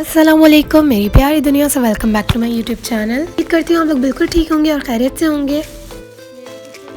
अस्सलामुअलैकुम मेरी प्यारी दुनिया से welcome back to my YouTube channel. उम्मीद करती हूँ आप लोग बिल्कुल ठीक होंगे और खैरियत से होंगे।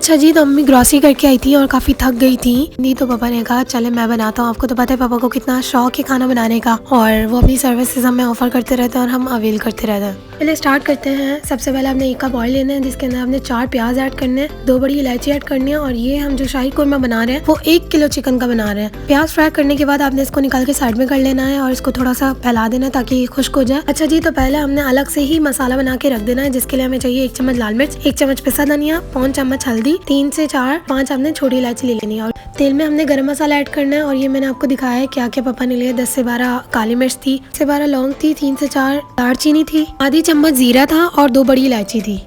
अच्छा जी, तो अम्मी ग्रॉसरी करके आई थी और काफ़ी थक गई थी। नहीं तो पापा ने कहा चले मैं बनाता हूँ। आपको तो पता है पापा को कितना शौक है खाना बनाने का, और वो अपनी सर्विसेज हमें ऑफर करते रहते हैं और हम अवेल करते रहते हैं। पहले स्टार्ट करते हैं। सबसे पहले आपने 1 कप ऑयल लेना है, जिसके अंदर आपने 4 प्याज ऐड करने हैं, 2 बड़ी इलायची ऐड करनी है। और ये हम जो शाही कोरमा बना रहे हैं वो 1 किलो चिकन का बना रहे हैं। प्याज फ्राई करने के बाद आपने इसको निकाल के साइड में कर लेना है और इसको थोड़ा सा फैला देना है ताकि खुश्क हो जाए। अच्छा जी, तो पहले हमने अलग से ही मसाला बना के रख देना है, जिसके लिए हमें चाहिए 1 चम्मच लाल मिर्च, 1 चम्मच पिसा धनिया, 5 चम्मच हल्दी, 3 से 5 आपने छोटी इलायची ले लेनी है। और तेल में हमने गरम मसाला ऐड करना है। और ये मैंने आपको दिखाया है क्या क्या पापा ने लिया। 10 से 12 काली मिर्च थी, 10 से 12 लौंग थी, 3 से 4 दालचीनी थी, आधी चम्मच जीरा था और 2 बड़ी इलायची थी।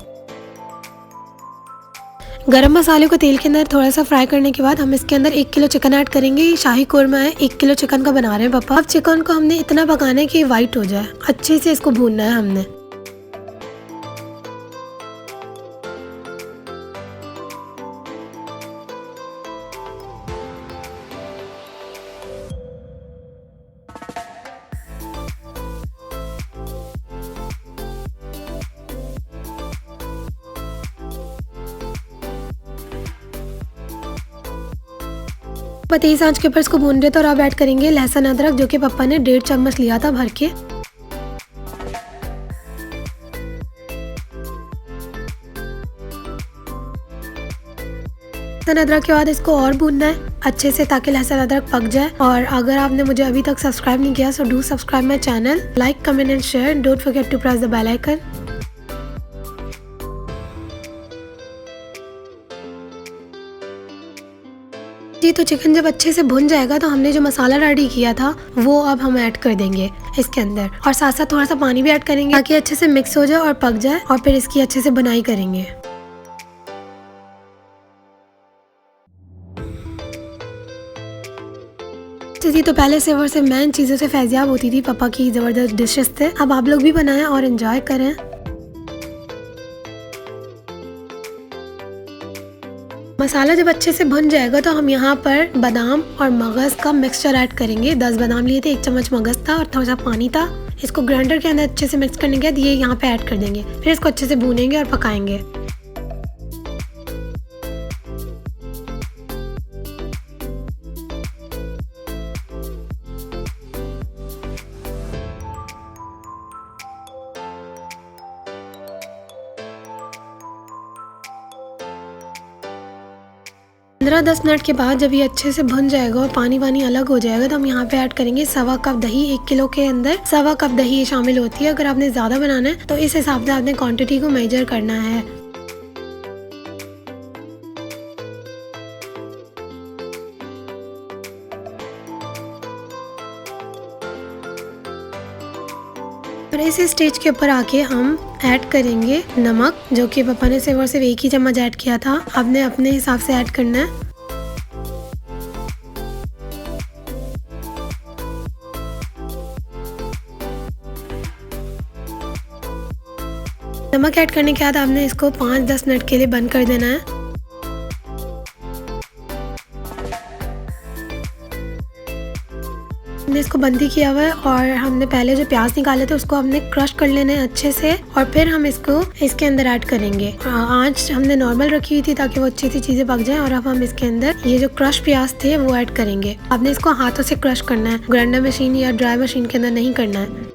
गरम मसाले को तेल के अंदर थोड़ा सा फ्राई करने के बाद हम इसके अंदर 1 किलो चिकन ऐड करेंगे। ये शाही कोरमा है, 1 किलो चिकन का बना रहे हैं पापा। अब चिकन को हमने इतना पकाना है कि वाइट हो जाए, अच्छे से इसको भूनना है हमने। तेज आंच के ऊपर इसको भून रहे थे। और अब ऐड करेंगे लहसुन अदरक, जो कि पापा ने 1.5 चम्मच लिया था भर के। लहसुन अदरक के बाद इसको और भूनना है अच्छे से ताकि लहसुन अदरक पक जाए। और अगर आपने मुझे अभी तक सब्सक्राइब नहीं किया so do subscribe my channel, like comment and share, don't forget to press the bell icon. जी, तो चिकन जब अच्छे से भुन जाएगा तो हमने जो मसाला रेडी किया था वो अब हम ऐड कर देंगे इसके अंदर, और साथ साथ थोड़ा सा पानी भी ऐड करेंगे ताकि अच्छे से मिक्स हो जाए और पक जाए। और फिर इसकी अच्छे से बुनाई करेंगे। जी, तो पहले से और से मैं इन चीज़ों से फैज़याब होती थी, पापा की ज़बरदस्त डिशेस थे। अब आप लोग भी बनाएं और एंजॉय करें। मसाला जब अच्छे से भुन जाएगा तो हम यहाँ पर बादाम और मगज़ का मिक्सचर ऐड करेंगे। 10 बादाम लिए थे, 1 चम्मच मगज़ था और थोड़ा सा पानी था। इसको ग्राइंडर के अंदर अच्छे से मिक्स करने के बाद ये यहाँ पे ऐड कर देंगे। फिर इसको अच्छे से भूनेंगे और पकाएंगे। पंद्रह 10 मिनट के बाद जब ये अच्छे से भुन जाएगा और पानी वानी अलग हो जाएगा तो हम यहाँ पे ऐड करेंगे 1.25 कप दही। 1 किलो के अंदर 1.25 कप दही शामिल होती है। अगर आपने ज़्यादा बनाना है तो इस हिसाब से आपने क्वांटिटी को मेजर करना है। और इस स्टेज के ऊपर आके हम ऐड करेंगे नमक, जो कि पापा ने सिर्फ और सिर्फ 1 ही चम्मच ऐड किया था। आपने अपने हिसाब से ऐड करना है। नमक ऐड करने के बाद आपने इसको 5-10 मिनट के लिए बंद कर देना है। हमने इसको बंद ही किया हुआ है। और हमने पहले जो प्याज निकाले थे उसको हमने क्रश कर लेना है अच्छे से, और फिर हम इसको इसके अंदर ऐड करेंगे। आंच हमने नॉर्मल रखी हुई थी ताकि वो अच्छी सी चीजें पक जाएं। और अब हम इसके अंदर ये जो क्रश प्याज थे वो ऐड करेंगे। आपने इसको हाथों से क्रश करना है, ग्राइंडर मशीन या ड्राई मशीन के अंदर नहीं करना है।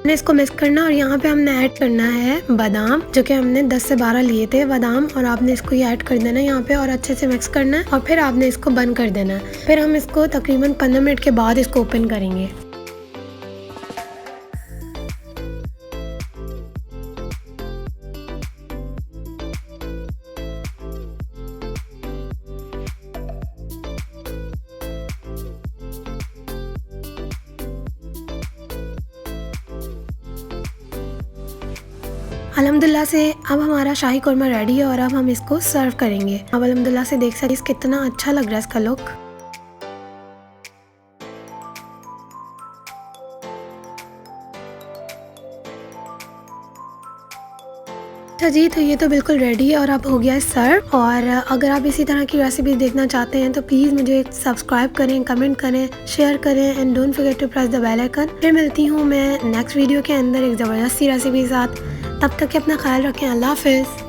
इसको मिक्स करना। और यहाँ पे हमने ऐड करना है बादाम, जो कि हमने 10 से 12 लिए थे बादाम। और आपने इसको ये ऐड कर देना है यहाँ पे और अच्छे से मिक्स करना है। और फिर आपने इसको बंद कर देना है। फिर हम इसको तकरीबन 15 मिनट के बाद इसको ओपन करेंगे। अल्हम्दुलिल्लाह से अब हमारा शाही कोरमा रेडी है और अब हम इसको सर्व करेंगे। अब अल्हम्दुलिल्लाह से देख सकते कितना अच्छा लग रहा है इसका लुक। अच्छा जी, तो ये तो बिल्कुल रेडी है और अब हो गया है सर्व। और अगर आप इसी तरह की रेसिपी देखना चाहते हैं तो प्लीज़ मुझे सब्सक्राइब करें, कमेंट करें, शेयर करें and don't forget to press the bell icon. फिर मिलती हूँ मैं नेक्स्ट वीडियो के अंदर एक ज़बरदस्त सी रेसिपी के साथ। तब तक के अपना ख्याल रखें। अल्लाह हाफिज़।